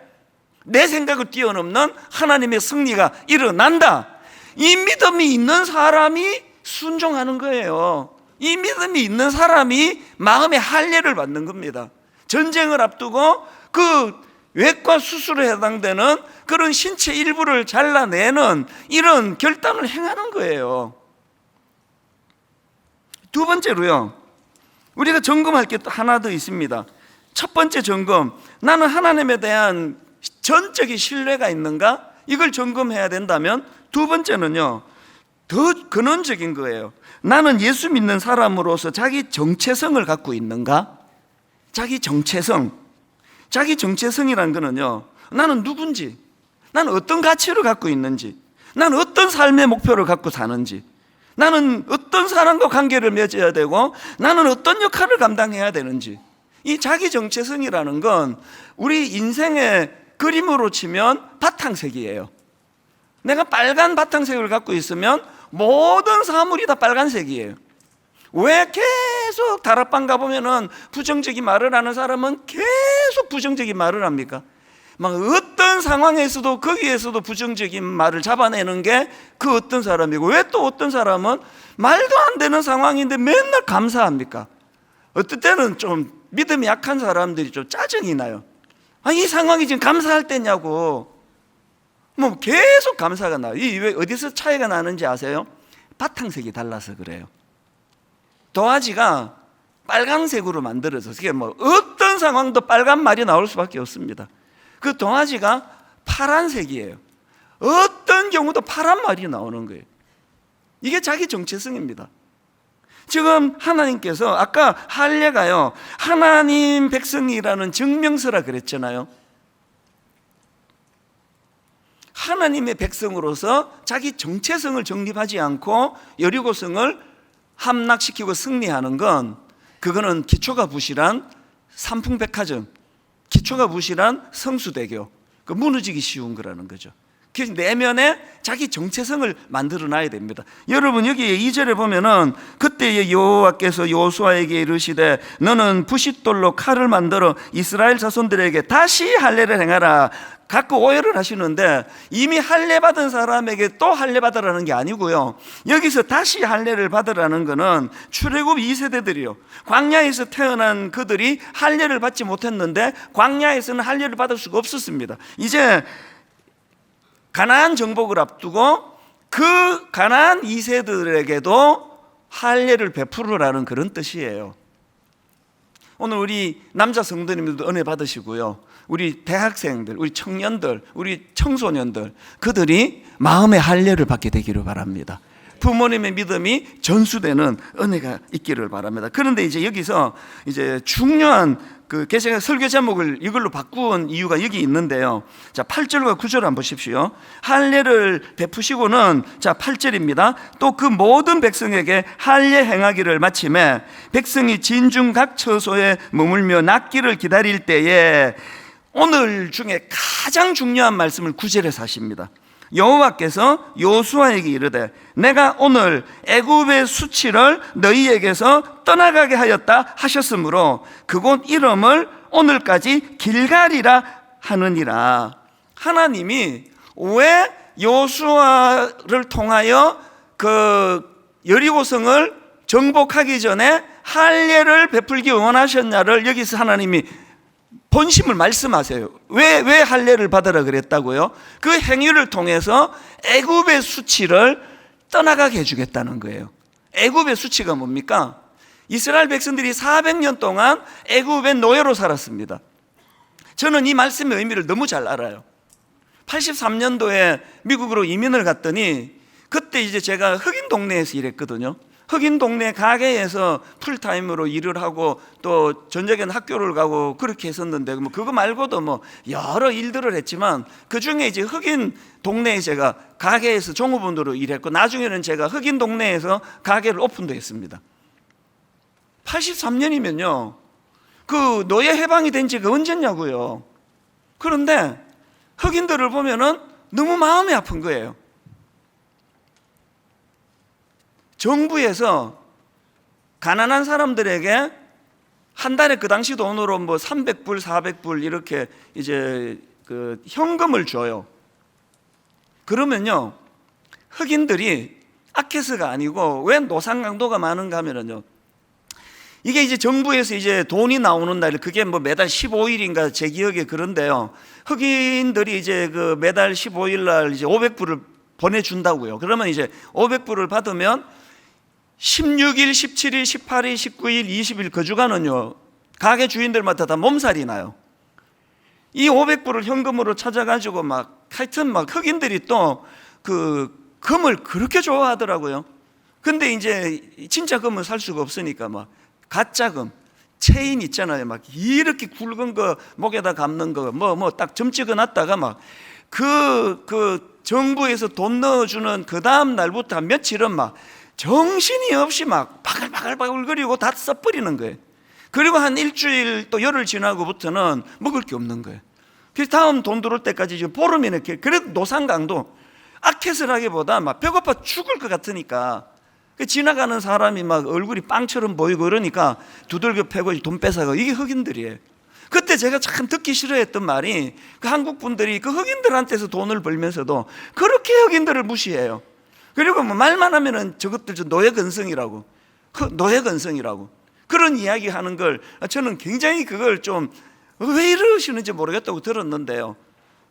내 생각을 뛰어넘는 하나님의 승리가 일어난다. 이 믿음이 있는 사람이 순종하는 거예요. 이 믿음이 있는 사람이 마음의 할례를 받는 겁니다. 전쟁을 앞두고 그 외과 수술에 해당되는 그런 신체 일부를 잘라내는 이런 결단을 행하는 거예요. 두 번째로요, 우리가 점검할 게 또 하나 더 있습니다. 첫 번째 점검, 나는 하나님에 대한 전적인 신뢰가 있는가? 이걸 점검해야 된다면, 두 번째는요, 더 근원적인 거예요. 나는 예수 믿는 사람으로서 자기 정체성을 갖고 있는가? 자기 정체성. 자기 정체성이란 거는요, 나는 누군지, 나는 어떤 가치를 갖고 있는지, 나는 어떤 삶의 목표를 갖고 사는지, 나는 어떤 사람과 관계를 맺어야 되고, 나는 어떤 역할을 감당해야 되는지. 이 자기 정체성이라는 건 우리 인생의 그림으로 치면 바탕색이에요. 내가 빨간 바탕색을 갖고 있으면 모든 사물이 다 빨간색이에요. 왜 계속 다락방 가보면은 부정적인 말을 하는 사람은 계속 부정적인 말을 합니까? 어떤 상황에서도 거기에서도 부정적인 말을 잡아내는 게 그 어떤 사람이고, 왜 또 어떤 사람은 말도 안 되는 상황인데 맨날 감사합니까? 어떨 때는 좀 믿음이 약한 사람들이 좀 짜증이 나요. 이 상황이 지금 감사할 때냐고. 계속 감사가 나요. 이 왜 어디서 차이가 나는지 아세요? 바탕색이 달라서 그래요. 도화지가 빨간색으로 만들어서 어떤 상황도 빨간 말이 나올 수밖에 없습니다. 그 도화지가 파란색이에요. 어떤 경우도 파란 말이 나오는 거예요. 이게 자기 정체성입니다. 지금 하나님께서 아까 할례가요, 하나님 백성이라는 증명서라 그랬잖아요. 하나님의 백성으로서 자기 정체성을 정립하지 않고 여리고성을 함락시키고 승리하는 건, 그거는 기초가 부실한 삼풍백화점, 기초가 부실한 성수대교, 그 무너지기 쉬운 거라는 거죠. 그래서 내면에 자기 정체성을 만들어 놔야 됩니다. 여러분 여기 2절에 보면은 그때 여호와께서 요수아에게 이르시되 너는 부싯돌로 칼을 만들어 이스라엘 자손들에게 다시 할례를 행하라. 갖고 오해를 하시는데 이미 할례 받은 사람에게 또 할례 받으라는 게 아니고요, 여기서 다시 할례를 받으라는 거는 출애굽 2세대들이요, 광야에서 태어난 그들이 할례를 받지 못했는데 광야에서는 할례를 받을 수가 없었습니다. 이제 가나안 정복을 앞두고 그 가나안 2세들에게도 할례를 베풀으라는 그런 뜻이에요. 오늘 우리 남자 성도님들도 은혜 받으시고요, 우리 대학생들, 우리 청년들, 우리 청소년들, 그들이 마음의 할례를 받게 되기를 바랍니다. 부모님의 믿음이 전수되는 은혜가 있기를 바랍니다. 그런데 이제 여기서 이제 중요한 제가 설교 제목을 이걸로 바꾼 이유가 여기 있는데요. 자, 8절과 9절 한번 보십시오. 할례를 베푸시고는, 자, 8절입니다. 또 그 모든 백성에게 할례 행하기를 마침에 백성이 진중 각 처소에 머물며 낫기를 기다릴 때에, 오늘 중에 가장 중요한 말씀을 9절에서 하십니다. 여호와께서 요수아에게 이르되 내가 오늘 애굽의 수치를 너희에게서 떠나가게 하였다 하셨으므로 그곳 이름을 오늘까지 길갈이라 하느니라. 하나님이 왜 요수아를 통하여 그 여리고성을 정복하기 전에 할례를 베풀기 원하셨냐를 여기서 하나님이 본심을 말씀하세요. 왜 할례를 받으라 그랬다고요? 그 행위를 통해서 애굽의 수치를 떠나가게 해주겠다는 거예요. 애굽의 수치가 뭡니까? 이스라엘 백성들이 400년 동안 애굽의 노예로 살았습니다. 저는 이 말씀의 의미를 너무 잘 알아요. 83년도에 미국으로 이민을 갔더니 그때 이제 제가 흑인 동네에서 일했거든요. 흑인 동네 가게에서 풀타임으로 일을 하고 또 저녁에는 학교를 가고 그렇게 했었는데, 뭐 그거 말고도 뭐 여러 일들을 했지만 그 중에 이제 흑인 동네에 제가 가게에서 종업원으로 일했고, 나중에는 제가 흑인 동네에서 가게를 오픈도 했습니다. 83년이면요 그 노예 해방이 된 지가 언제냐고요. 그런데 흑인들을 보면은 너무 마음이 아픈 거예요. 정부에서 가난한 사람들에게 한 달에 그 당시 돈으로 뭐 300불, 400불 이렇게 이제 그 현금을 줘요. 그러면요, 흑인들이 아케스가 아니고 왜 노상 강도가 많은가 하면요, 이게 이제 정부에서 이제 돈이 나오는 날, 그게 뭐 매달 15일인가 제 기억에 그런데요, 흑인들이 이제 그 매달 15일 날 이제 500불을 보내준다고요. 그러면 이제 500불을 받으면 16일, 17일, 18일, 19일, 20일 그 주간은요 가게 주인들마다 다 몸살이 나요. 이 500불을 현금으로 찾아가지고 하여튼 흑인들이 또 그 금을 그렇게 좋아하더라고요. 근데 이제 진짜 금은 살 수가 없으니까 가짜 금, 체인 있잖아요. 이렇게 굵은 거 목에다 감는 거 딱 점 찍어놨다가 그 정부에서 돈 넣어주는 그 다음 날부터 한 며칠은 정신이 없이 바글바글거리고 다 써버리는 거예요. 그리고 한 일주일 또 열흘 지나고부터는 먹을 게 없는 거예요. 그래서 다음 돈 들어올 때까지 지금 보름이 이렇게, 그래도 노상강도 아켓을하기보다 배고파 죽을 것 같으니까 지나가는 사람이 얼굴이 빵처럼 보이고 그러니까 두들겨 패고 돈 뺏어가고, 이게 흑인들이에요. 그때 제가 참 듣기 싫어했던 말이, 그 한국 분들이 그 흑인들한테서 돈을 벌면서도 그렇게 흑인들을 무시해요. 그리고 말만 하면은 저것들 노예 근성이라고, 노예 근성이라고 그런 이야기 하는 걸 저는 굉장히 그걸 좀 왜 이러시는지 모르겠다고 들었는데요.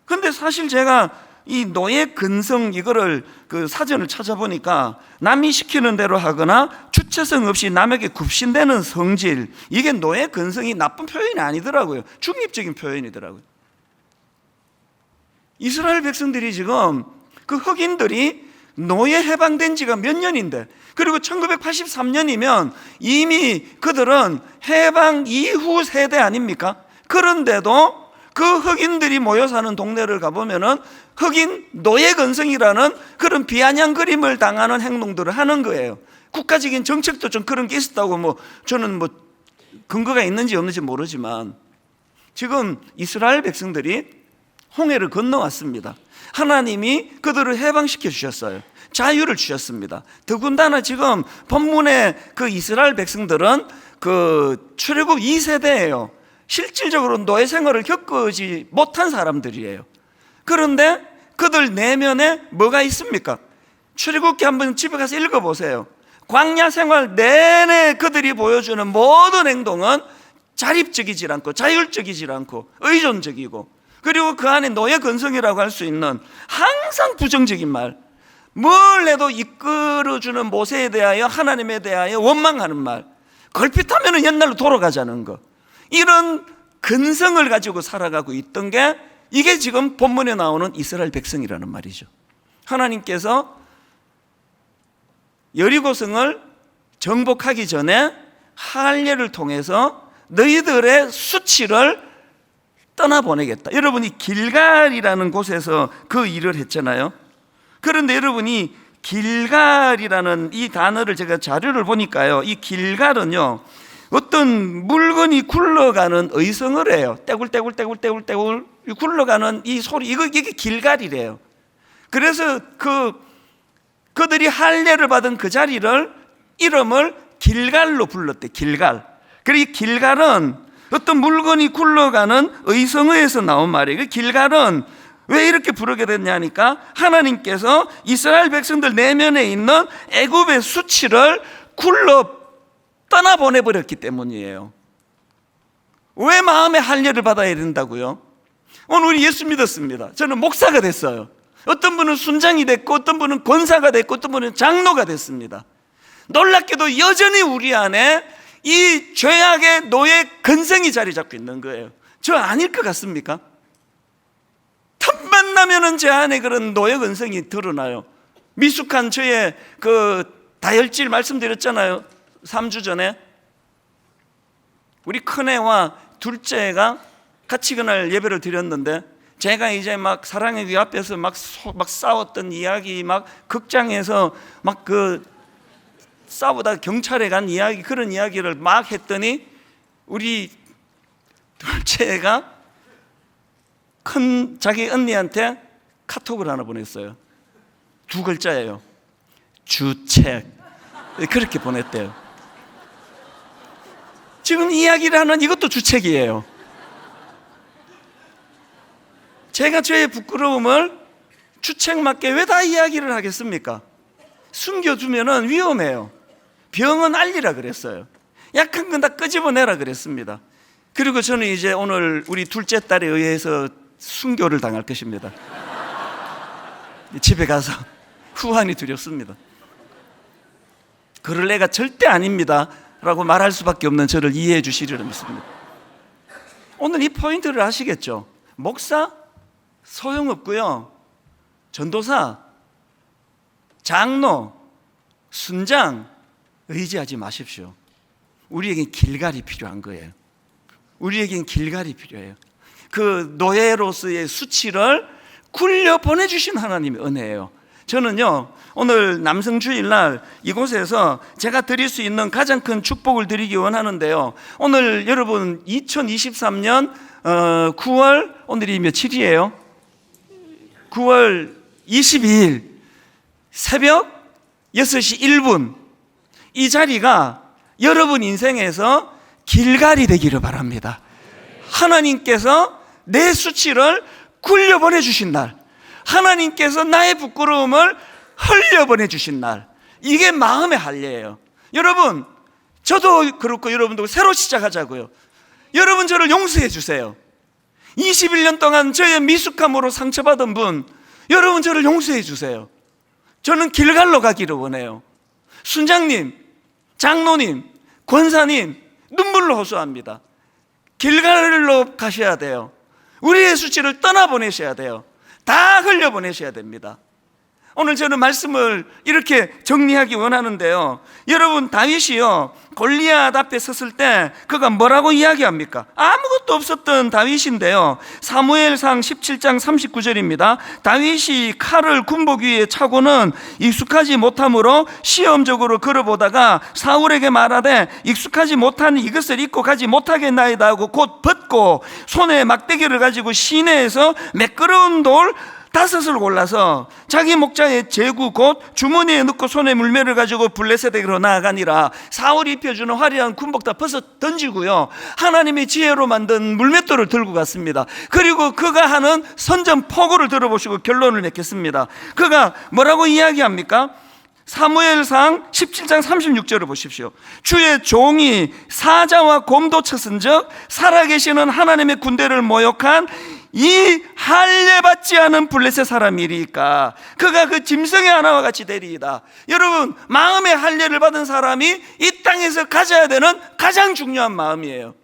근데 사실 제가 이 노예 근성 이거를 그 사전을 찾아보니까 남이 시키는 대로 하거나 주체성 없이 남에게 굽신대는 성질, 이게 노예 근성이 나쁜 표현이 아니더라고요. 중립적인 표현이더라고요. 이스라엘 백성들이 지금 그 흑인들이 노예 해방된 지가 몇 년인데, 그리고 1983년이면 이미 그들은 해방 이후 세대 아닙니까? 그런데도 그 흑인들이 모여 사는 동네를 가보면은 흑인 노예 근성이라는 그런 비아냥거림을 당하는 행동들을 하는 거예요. 국가적인 정책도 좀 그런 게 있었다고 저는 근거가 있는지 없는지 모르지만 지금 이스라엘 백성들이 홍해를 건너왔습니다. 하나님이 그들을 해방시켜 주셨어요. 자유를 주셨습니다. 더군다나 지금 본문의 그 이스라엘 백성들은 그 출애굽 2세대예요. 실질적으로 노예 생활을 겪지 못한 사람들이에요. 그런데 그들 내면에 뭐가 있습니까? 출애굽기 한번 집에 가서 읽어보세요. 광야 생활 내내 그들이 보여주는 모든 행동은 자립적이지 않고 자율적이지 않고 의존적이고, 그리고 그 안에 노예 근성이라고 할 수 있는 항상 부정적인 말, 뭘 해도 이끌어주는 모세에 대하여, 하나님에 대하여 원망하는 말, 걸핏하면 옛날로 돌아가자는 거, 이런 근성을 가지고 살아가고 있던 게 이게 지금 본문에 나오는 이스라엘 백성이라는 말이죠. 하나님께서 여리고성을 정복하기 전에 할례를 통해서 너희들의 수치를 떠나보내겠다. 여러분이 길갈이라는 곳에서 그 일을 했잖아요. 그런데 여러분이 길갈이라는 이 단어를 제가 자료를 보니까요, 이 길갈은요 어떤 물건이 굴러가는 의성을 해요. 떼굴떼굴떼굴떼굴떼굴 굴러가는 이 소리, 이게 길갈이래요. 그래서 그들이 할례를 받은 그 자리를, 이름을 길갈로 불렀대. 길갈. 그리고 이 길갈은 어떤 물건이 굴러가는 의성어에서 나온 말이에요. 그 길갈은 왜 이렇게 부르게 됐냐니까, 하나님께서 이스라엘 백성들 내면에 있는 애굽의 수치를 굴러 떠나보내버렸기 때문이에요. 왜 마음에 할례를 받아야 된다고요? 오늘 우리 예수 믿었습니다. 저는 목사가 됐어요. 어떤 분은 순장이 됐고, 어떤 분은 권사가 됐고, 어떤 분은 장로가 됐습니다. 놀랍게도 여전히 우리 안에 이 죄악의 노예 근성이 자리 잡고 있는 거예요. 저 아닐 것 같습니까? 틈만 나면은 제 안에 그런 노예 근성이 드러나요. 미숙한 저의 그 다혈질 말씀드렸잖아요. 3주 전에 우리 큰애와 둘째가 같이 그날 예배를 드렸는데, 제가 이제 막 사랑의 귀 앞에서 막 싸웠던 이야기, 막 극장에서 막 그 싸우다 경찰에 간 이야기, 그런 이야기를 막 했더니 우리 둘째가 큰 자기 언니한테 카톡을 하나 보냈어요. 2글자예요. 주책. 그렇게 보냈대요. 지금 이야기를 하는 이것도 주책이에요. 제가 저의 부끄러움을 주책맞게 왜 다 이야기를 하겠습니까? 숨겨두면 위험해요. 병은 알리라 그랬어요. 약한 건 다 끄집어내라 그랬습니다. 그리고 저는 이제 오늘 우리 둘째 딸에 의해서 순교를 당할 것입니다. 집에 가서 후환이 두렵습니다. 그럴 애가 절대 아닙니다 라고 말할 수밖에 없는 저를 이해해 주시리라 믿습니다. 오늘 이 포인트를 아시겠죠? 목사 소용없고요, 전도사, 장로, 순장 의지하지 마십시오. 우리에겐 길갈이 필요한 거예요. 우리에겐 길갈이 필요해요. 그 노예로서의 수치를 굴려 보내주신 하나님의 은혜예요. 저는요 오늘 남성주일날 이곳에서 제가 드릴 수 있는 가장 큰 축복을 드리기 원하는데요, 오늘 여러분 2023년 9월 오늘이 며칠이에요? 9월 22일 새벽 6시 1분, 이 자리가 여러분 인생에서 길갈이 되기를 바랍니다. 하나님께서 내 수치를 굴려보내 주신 날, 하나님께서 나의 부끄러움을 흘려보내 주신 날, 이게 마음의 할례예요. 여러분, 저도 그렇고 여러분도 새로 시작하자고요. 여러분 저를 용서해 주세요. 21년 동안 저의 미숙함으로 상처받은 분, 여러분 저를 용서해 주세요. 저는 길갈로 가기를 원해요. 순장님, 장로님, 권사님, 눈물로 호소합니다. 길갈로 가셔야 돼요. 우리의 수치를 떠나보내셔야 돼요. 다 흘려보내셔야 됩니다. 오늘 저는 말씀을 이렇게 정리하기 원하는데요, 여러분, 다윗이요 골리앗 앞에 섰을 때 그가 뭐라고 이야기합니까? 아무것도 없었던 다윗인데요, 사무엘상 17장 39절입니다 다윗이 칼을 군복 위에 차고는 익숙하지 못하므로 시험적으로 걸어보다가 사울에게 말하되 익숙하지 못하니 이것을 입고 가지 못하겠나이다 하고 곧 벗고 손에 막대기를 가지고 시내에서 매끄러운 돌 5을 골라서 자기 목자의 제구 곧 주머니에 넣고 손에 물매를 가지고 블레셋에게로 나아가니라. 사울이 입혀주는 화려한 군복 다 벗어 던지고요, 하나님의 지혜로 만든 물맷돌을 들고 갔습니다. 그리고 그가 하는 선전포고를 들어보시고 결론을 맺겠습니다. 그가 뭐라고 이야기합니까? 사무엘상 17장 36절을 보십시오. 주의 종이 사자와 곰도 쳤은즉 살아계시는 하나님의 군대를 모욕한 이 할례받지 않은 블레셋 사람이리까 그가 그 짐승의 하나와 같이 되리이다. 여러분, 마음의 할례를 받은 사람이 이 땅에서 가져야 되는 가장 중요한 마음이에요.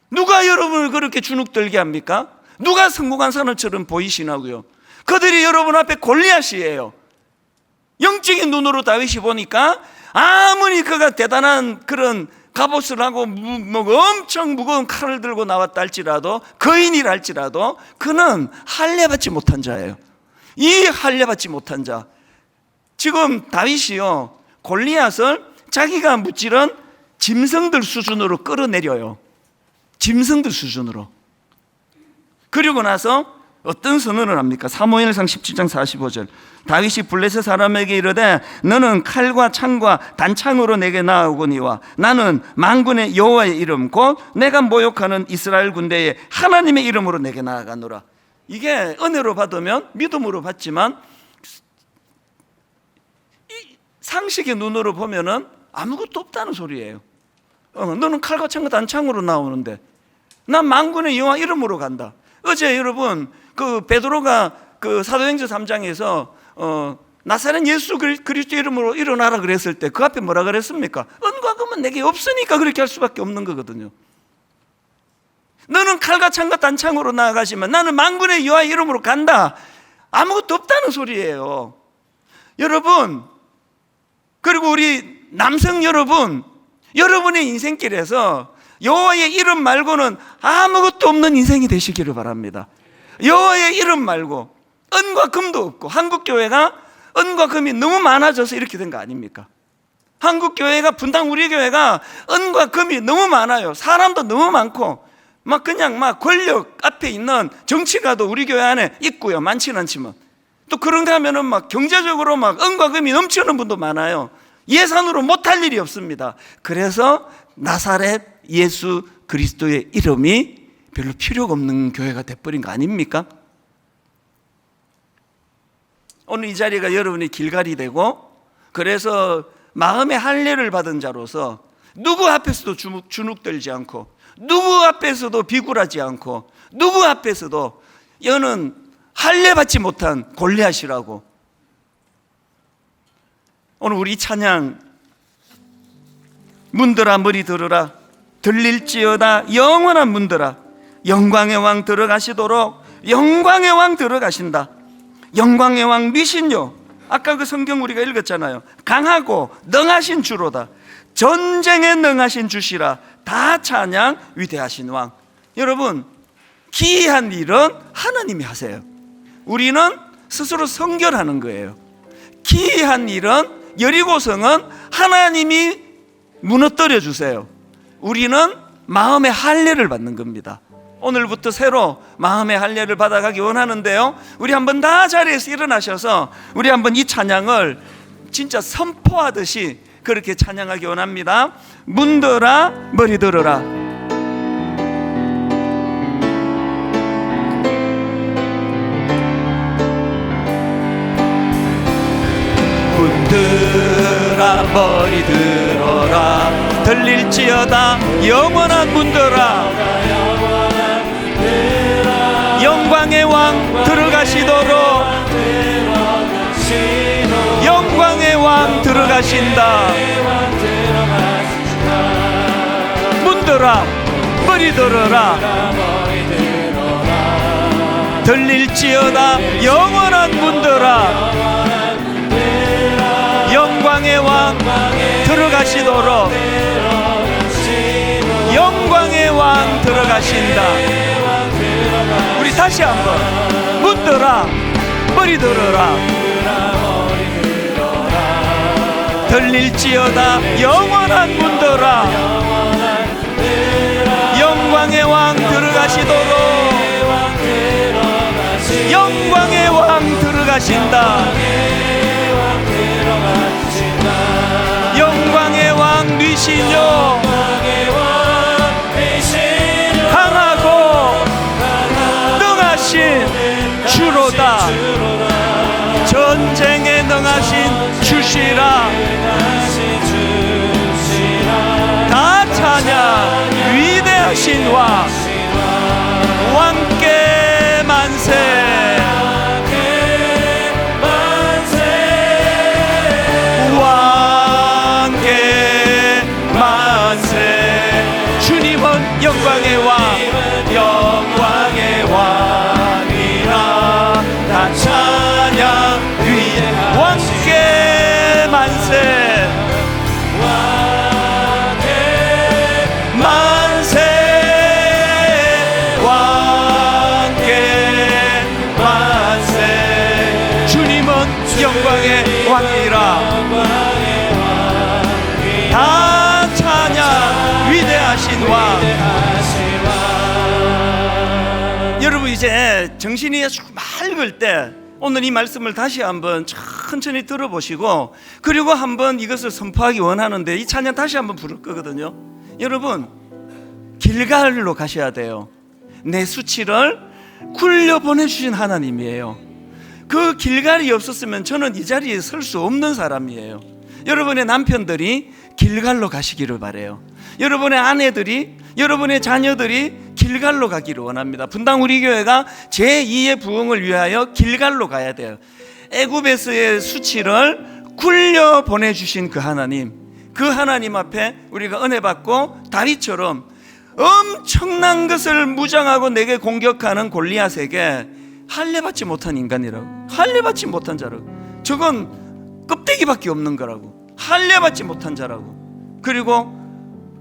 누가 여러분을 그렇게 주눅들게 합니까? 누가 성공한 사람처럼 보이시나고요? 그들이 여러분 앞에 골리앗이에요. 영적인 눈으로 다윗이 보니까 아무리 그가 대단한 그런 갑옷을 하고 엄청 무거운 칼을 들고 나왔다 할지라도, 거인이라 할지라도 그는 할례받지 못한 자예요. 이 할례받지 못한 자, 지금 다윗이요 골리앗을 자기가 무찌른 짐승들 수준으로 끌어내려요. 짐승들 수준으로. 그리고 나서 어떤 선언을 합니까? 사무엘상 17장 45절 다윗이 블레셋 사람에게 이르되 너는 칼과 창과 단창으로 내게 나아오거니와 나는 만군의 여호와의 이름 곧 내가 모욕하는 이스라엘 군대의 하나님의 이름으로 내게 나아가노라. 이게 은혜로 받으면 믿음으로 받지만 이 상식의 눈으로 보면은 아무것도 없다는 소리예요. 너는 칼과 창과 단창으로 나오는데 난 만군의 여호와 이름으로 간다. 어제 여러분 그 베드로가 그 사도행전 3장에서 나사렛 예수 그리스도 이름으로 일어나라 그랬을 때 그 앞에 뭐라 그랬습니까? 은과 금은 내게 없으니까 그렇게 할 수밖에 없는 거거든요. 너는 칼과 창과 단창으로 나아가시면 나는 만군의 여호와 이름으로 간다. 아무것도 없다는 소리예요. 여러분, 그리고 우리 남성 여러분, 여러분의 인생길에서 여호와의 이름 말고는 아무것도 없는 인생이 되시기를 바랍니다. 여호와의 이름 말고 은과 금도 없고, 한국교회가 은과 금이 너무 많아져서 이렇게 된 거 아닙니까? 한국교회가, 분당 우리 교회가 은과 금이 너무 많아요. 사람도 너무 많고 막 그냥 막 권력 앞에 있는 정치가도 우리 교회 안에 있고요. 많지는 않지만 또 그런가 하면은 막 경제적으로 막 은과 금이 넘치는 분도 많아요. 예산으로 못할 일이 없습니다. 그래서 나사렛 예수 그리스도의 이름이 별로 필요가 없는 교회가 돼버린 거 아닙니까? 오늘 이 자리가 여러분의 길갈이 되고, 그래서 마음의 할례를 받은 자로서 누구 앞에서도 주눅들지 않고, 누구 앞에서도 비굴하지 않고, 누구 앞에서도 여는 할례받지 못한 골리앗이라고. 오늘 우리 찬양, 문들아 머리 들으라 들릴지어다 영원한 문들아, 영광의 왕 들어가시도록. 영광의 왕 들어가신다. 영광의 왕 미신요, 아까 그 성경 우리가 읽었잖아요. 강하고 능하신 주로다. 전쟁에 능하신 주시라. 다 찬양 위대하신 왕. 여러분, 기이한 일은 하나님이 하세요. 우리는 스스로 성결하는 거예요. 기이한 일은, 여리고성은 하나님이 무너뜨려 주세요. 우리는 마음의 할례를 받는 겁니다. 오늘부터 새로 마음의 할례를 받아가기 원하는데요, 우리 한번 다 자리에서 일어나셔서 우리 한번 이 찬양을 진짜 선포하듯이 그렇게 찬양하기 원합니다. 문들아 머리 들어라. 문들아 머리 들어라 들릴지어다 영원한 문들아, 영광의 왕 들어가시도록. 영광의 왕 들어가신다. 문들아 머리 들어라 들릴지어다 영원한 문들아, 왕 들어가시도록, 영광의 왕 들어가신다. 우리 다시 한번 문들아 머리 들어라. 들릴지어다 영원한 문들아, 영광의 왕 들어가시도록, 영광의 왕 들어가신다. 영광의 왕 뉘시뇨, 강하고 능하신 주로다. 전쟁에 능하신 주시라. 다 찬양 위대하신 왕, 왕께 만세, 왕께 만세. 주님은 영광의 왕, 영광의 왕이라. 다 찬양 위에 왕께 만세, 왕께 만세, 왕께 만세. 주님은 영광의 왕이라. 다 찬양 위대하신 왕. 여러분, 이제 정신이 맑을 때 오늘 이 말씀을 다시 한번 천천히 들어보시고, 그리고 한번 이것을 선포하기 원하는데, 이 찬양 다시 한번 부를 거거든요. 여러분, 길갈로 가셔야 돼요. 내 수치를 굴려 보내주신 하나님이에요. 그 길갈이 없었으면 저는 이 자리에 설 수 없는 사람이에요. 여러분의 남편들이 길갈로 가시기를 바라요. 여러분의 아내들이, 여러분의 자녀들이 길갈로 가기를 원합니다. 분당 우리 교회가 제2의 부흥을 위하여 길갈로 가야 돼요. 애굽에서의 수치를 굴려 보내주신 그 하나님, 그 하나님 앞에 우리가 은혜 받고 다윗처럼 엄청난 것을 무장하고 내게 공격하는 골리앗에게 할례받지 못한 인간이라고, 할례받지 못한 자라고, 저건 껍데기밖에 없는 거라고, 할례받지 못한 자라고. 그리고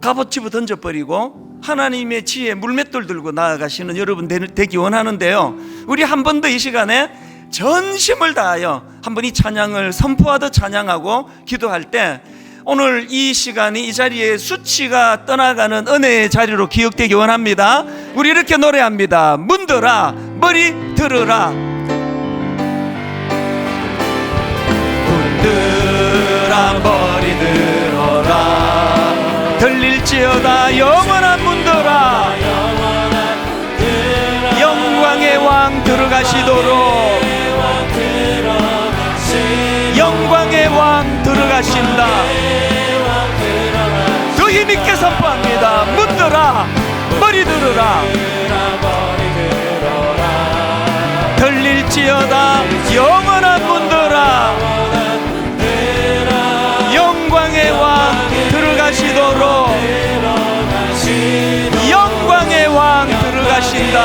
갑옷 집어 던져버리고 하나님의 지혜에 물맷돌 들고 나아가시는 여러분 되기 원하는데요, 우리 한 번 더 이 시간에 전심을 다하여 한번 이 찬양을 선포하듯 찬양하고 기도할 때, 오늘 이 시간이 이 자리에 수치가 떠나가는 은혜의 자리로 기억되기 원합니다. 우리 이렇게 노래합니다. 문들아 머리 들으라. 문들아 머리 들어라. 들릴지어다 영원한 문들아, 영광의 왕 들어가시도록, 영광의 왕 들어가신다. 더 힘있게 선포합니다. 문들아 머리 들으라. 들릴지어다 영원한 문들아, 영광의 왕 들어가시도록, 영광의 왕 들어가신다.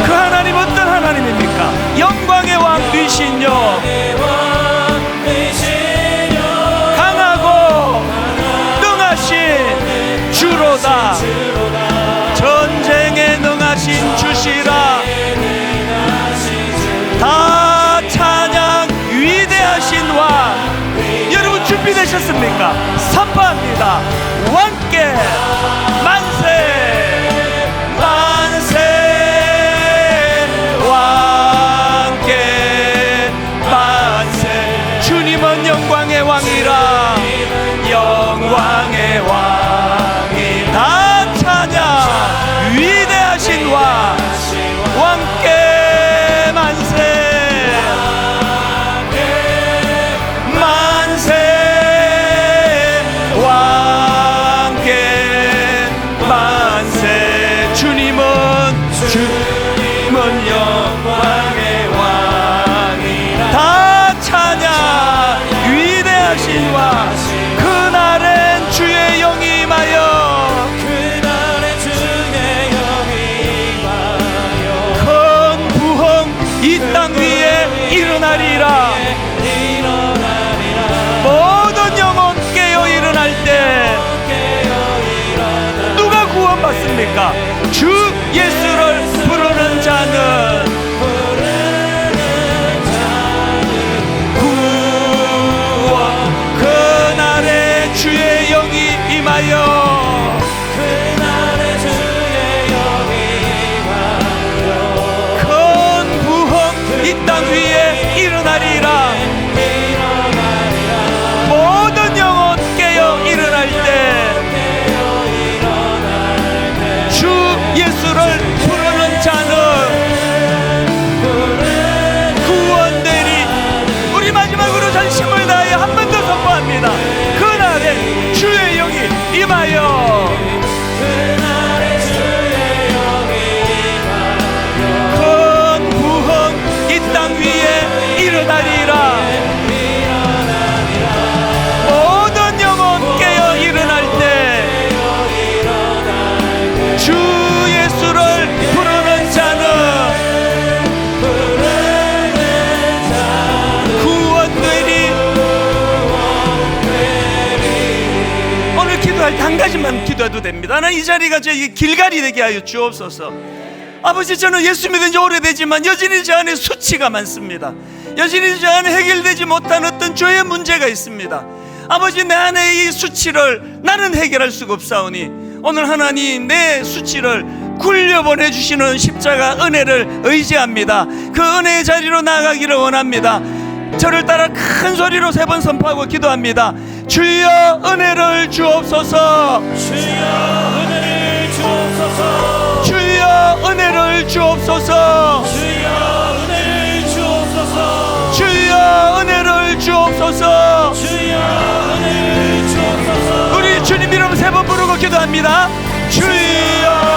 그 하나님 어떤 하나님입니까? 영광의 왕 되시뇨, 강하고 능하신 주로다. 전쟁에 능하신 주시라. 다 찬양 위대하신 왕. 여러분 준비되셨습니까? 선포합니다. 왕께 만세, 만세, 왕께 만세. 주님은 영광의 왕이라. 영광의 왕이 다 찬양 위대하신 왕. 왕께 만세, 주님은 영광의 왕이라. 다 찬양 위대하신 왕. 그날엔 주의 영이 임하여, 그날엔 주의 영이 임하여 큰 부흥 이 땅 위에 일어나리라. 뭡니까? 주 예수를 부르는 자는 구원. 그날에 주의 영이 임하여 큰 부흥 이 땅 위에 일어나리라. 모든 영혼 깨어 일어날 때 주 예수를 부르는 자는 구원되리. 우리 마지막으로 전심을 다해 한 번 더 선포합니다. 그날에 주의 영이 임하여 큰 부흥 이 땅 위에 일어나리라. 모든 영혼 깨어 일어날 때 주 예수를 부르는 자는 구원되리. 오늘 기도할 때 한 가지만 기도해도 됩니다. 나는 이 자리가 저희 길갈이 되게 하여 주옵소서. 아버지, 저는 예수 믿은 지 오래되지만 여전히 저 안에 수치가 많습니다. 여전히 저 안에 해결되지 못한 어떤 죄의 문제가 있습니다. 아버지, 내 안에 이 수치를 나는 해결할 수가 없사오니 오늘 하나님 내 수치를 굴려보내 주시는 십자가 은혜를 의지합니다. 그 은혜의 자리로 나아가기를 원합니다. 저를 따라 큰 소리로 3번 선포하고 기도합니다. 주여 은혜를 주옵소서. 주여 은혜를 주옵소서. 주여 은혜를 주옵소서. 주여 은혜를 주옵소서. 주여 은혜를 주옵소서. 주여 은혜를 주옵소서. 우리 주님 이름 3번 부르고 기도합니다. 주여